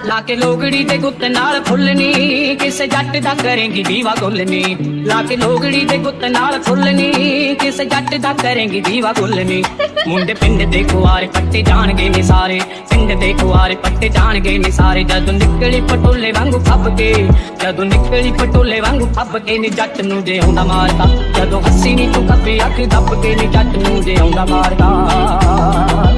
ਲਾ ਕੇ ਲੋਗੜੀ ਦੇ ਗੁੱਤ ਨਾਲ ਫੁੱਲਨੀ ਕਿਸੇ ਜੱਟ ਦਾ ਕਰੇਂਗੀ ਦੀਵਾ ਗੁੱਲਨੀ ਲਾ ਕੇ ਲੋਗੜੀ ਦੇ ਗੁੱਤ ਨਾਲ ਫੁੱਲਨੀ ਕਿਸੇ ਜੱਟ ਦਾ ਕਰੇਂਗੀ ਦੀਵਾ ਗੁੱਲਨੀ ਮੁੰਡੇ ਪਿੰਡ ਦੇ ਕੁਆਰੇ ਪੱਟੇ ਜਾਣਗੇ ਨੀ ਸਾਰੇ ਪਿੰਡ ਦੇ ਕੁਆਰੇ ਪੱਟੇ ਜਾਣਗੇ ਨੀ ਸਾਰੇ ਜਦੋਂ ਨਿਕਲੀ ਪਟੋਲੇ ਵਾਂਗੂ ਫੱਬ ਕੇ ਜਦੋਂ ਨਿਕਲੀ ਪਟੋਲੇ ਵਾਂਗੂ ਫੱਬ ਕੇ ਨੀ ਜੱਟ ਨੂੰ ਜੇ ਆਉਂਦਾ ਮਾਰਦਾ ਜਦੋਂ ਹੱਸੀ ਨੀ ਤੂੰ ਕੱਪੀ ਅੱਖ ਦੱਬ ਕੇ ਨੀ ਜੱਟ ਨੂੰ ਜੇ ਆਉਂਦਾ ਮਾਰਦਾ